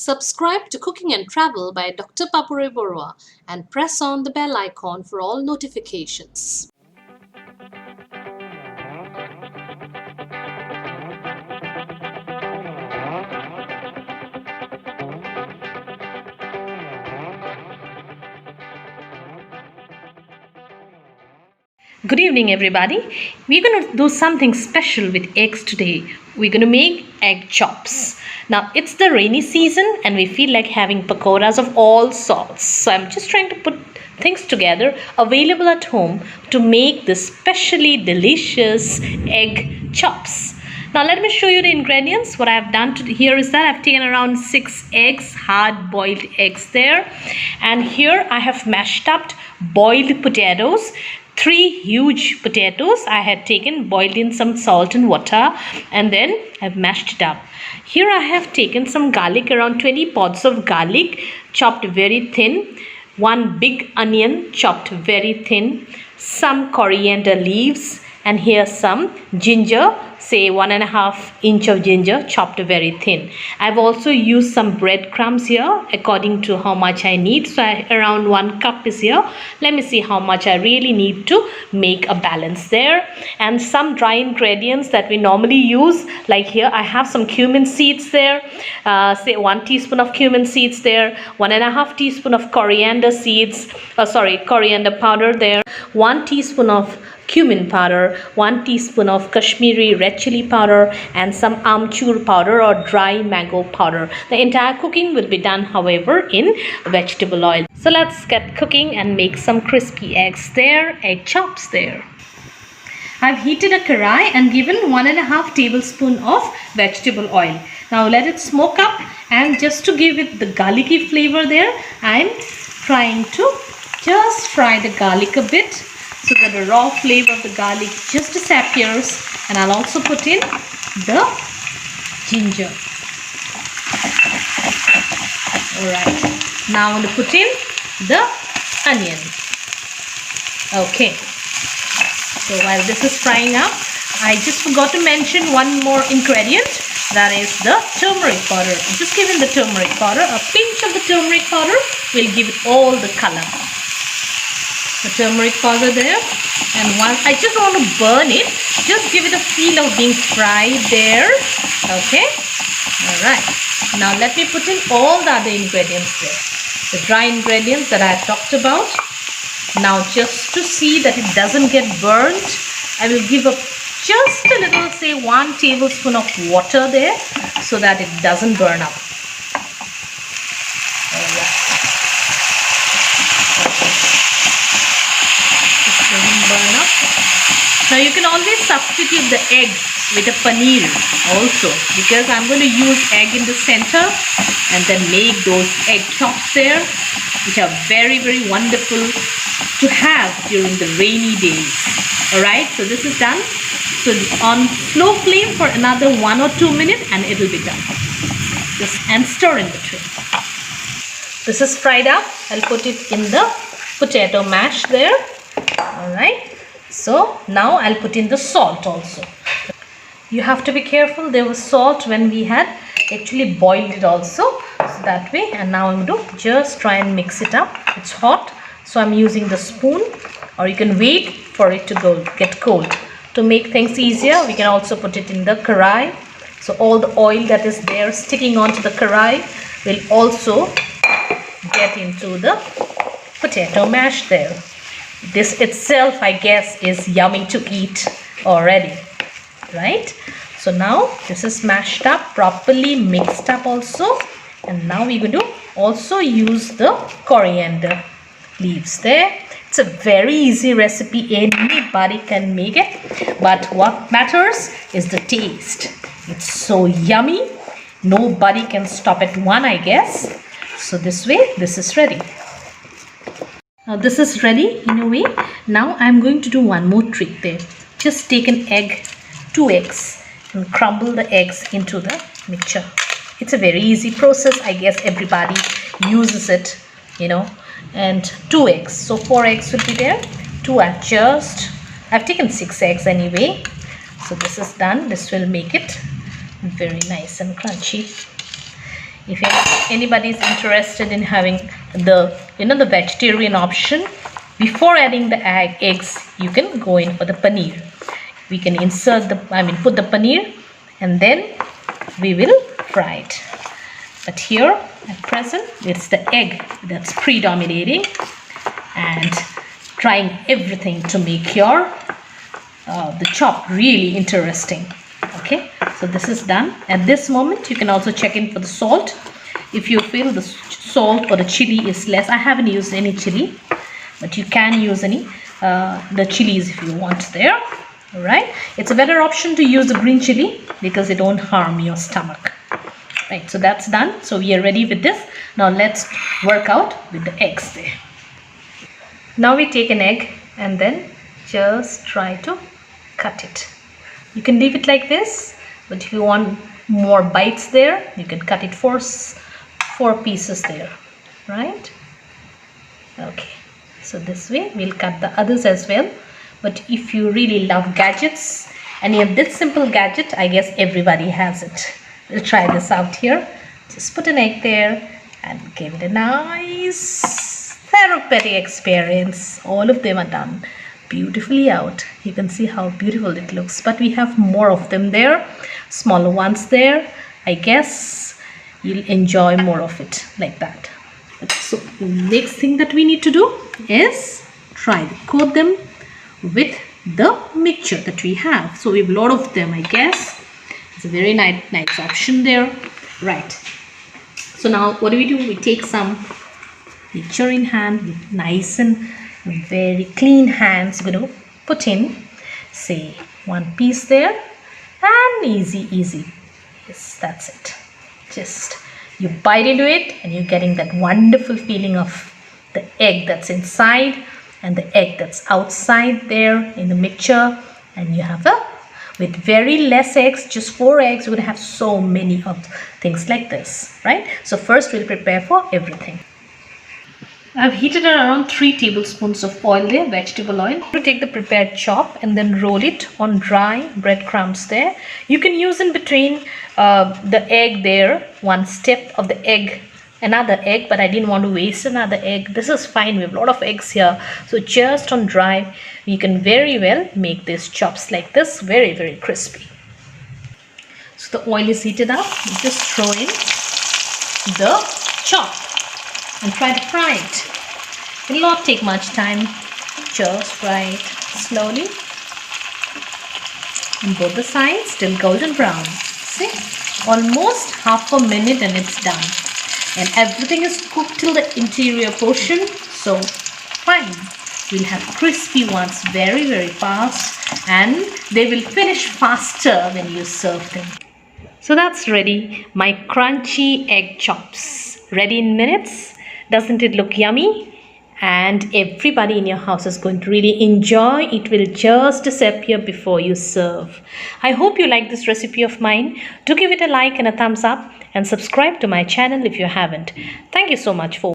Subscribe to Cooking and Travel by Dr. Papure Borua and press on the bell icon for all notifications. Good evening, everybody. We're going to do something special with eggs today. We're going to make egg chops. Now, it's the rainy season and we feel like having pakoras of all sorts. So, I'm just trying to put things together available at home to make this specially delicious egg chops. Now, let me show you the ingredients. What I've done here is that I've taken around 6 eggs, hard boiled eggs there. And here I have mashed up boiled potatoes. 3 huge potatoes I had taken, boiled in some salt and water, and then I've mashed it up. Here I have taken some garlic, around 20 pods of garlic, chopped very thin, 1 big onion chopped very thin, some coriander leaves, and here some ginger, say 1.5 inch of ginger chopped very thin. I've also used some breadcrumbs here according to how much I need. So around 1 cup is here. Let me see how much I really need to make a balance there. And some dry ingredients that we normally use, like here I have some cumin seeds there, say 1 teaspoon of cumin seeds there, 1.5 teaspoon of coriander seeds, coriander powder there, 1 teaspoon of cumin powder, 1 teaspoon of Kashmiri red chili powder, and some amchur powder or dry mango powder. The entire cooking will be done, however, in vegetable oil. So let's get cooking and make some crispy eggs there, egg chops there. I've heated a karai and given 1.5 tablespoon of vegetable oil. Now let it smoke up, and just to give it the garlicky flavor there, I'm trying to just fry the garlic a bit, so that the raw flavor of the garlic just disappears. And I'll also put in the ginger. Alright, now I'm going to put in the onion. Okay, so while this is frying up, I just forgot to mention one more ingredient, that is the turmeric powder. I'm just giving the turmeric powder, a pinch of the turmeric powder will give it all the color. The turmeric powder there, and once I just want to burn it, just give it a feel of being fried there. Okay, all right, now let me put in all the other ingredients there, the dry ingredients that I talked about. Now just to see that it doesn't get burnt, I will give just a little, say 1 tablespoon of water there, so that it doesn't burn up. All right. Burn up. Now you can always substitute the egg with a paneer also, because I'm going to use egg in the center and then make those egg chops there, which are very, very wonderful to have during the rainy days. Alright, so this is done. So on slow flame for another 1 or 2 minutes and it will be done. And stir in between. This is fried up. I'll put it in the potato mash there. Alright, so now I'll put in the salt also. You have to be careful, there was salt when we had actually boiled it also, so that way. And now I'm going to just try and mix it up. It's hot, so I'm using the spoon, or you can wait for it to get cold. To make things easier, we can also put it in the karai. So all the oil that is there sticking onto the karai will also get into the potato mash there. This itself, I guess, is yummy to eat already, right? So now this is mashed up, properly mixed up also. And now we're going to also use the coriander leaves there. It's a very easy recipe, anybody can make it. But what matters is the taste. It's so yummy, nobody can stop at 1, I guess. So this way, this is ready. Now this is ready in a way. Now I'm going to do one more trick there. Just take an egg, 2 eggs, and crumble the eggs into the mixture. It's a very easy process. I guess everybody uses it, you know. And 2 eggs. So 4 eggs will be there. 2 I've taken 6 eggs anyway. So this is done. This will make it very nice and crunchy. If anybody is interested in having the vegetarian option, before adding the eggs, you can go in for the paneer. We can put the paneer and then we will fry it. But here at present, it's the egg that's predominating and trying everything to make your the chop really interesting. Okay, so this is done. At this moment, you can also check in for the salt. If you feel the salt or the chili is less, I haven't used any chili, but you can use any the chilies if you want there. All right, it's a better option to use the green chili because it won't harm your stomach. Right, so that's done. So we are ready with this. Now let's work out with the eggs there. Now we take an egg and then just try to cut it. You can leave it like this, but if you want more bites there, you can cut it four pieces there, right? Okay, so this way we'll cut the others as well. But if you really love gadgets and you have this simple gadget, I guess everybody has it. We'll try this out here. Just put an egg there and give it a nice therapeutic experience. All of them are done beautifully out. You can see how beautiful it looks, but we have more of them there, smaller ones there. I guess you'll enjoy more of it like that. So the next thing that we need to do is try to coat them with the mixture that we have. So we have a lot of them, I guess. It's a very nice option there. Right, so now what do? We take some mixture in hand with nice and very clean hands. We're going to put in, say, one piece there, and easy. Yes, that's it. Just you bite into it and you're getting that wonderful feeling of the egg that's inside and the egg that's outside there in the mixture. And you have with very less eggs, just 4 eggs, you're going to have so many of things like this, right? So first we'll prepare for everything. I've heated around 3 tablespoons of oil there, vegetable oil. To take the prepared chop and then roll it on dry breadcrumbs there. You can use in between the egg there, one step of the egg, another egg, but I didn't want to waste another egg. This is fine, we have a lot of eggs here. So just on dry, you can very well make these chops like this, very crispy. So the oil is heated up. You just throw in the chop and try to fry it. It will not take much time. Just fry it slowly on both the sides till golden brown. See, almost half a minute and it's done. And everything is cooked till the interior portion. So fine. We'll have crispy ones very fast, and they will finish faster when you serve them. So that's ready. My crunchy egg chops. Ready in minutes. Doesn't it look yummy? And everybody in your house is going to really enjoy. It will just disappear before you serve. I hope you like this recipe of mine. Do give it a like and a thumbs up and subscribe to my channel if you haven't. Thank you so much for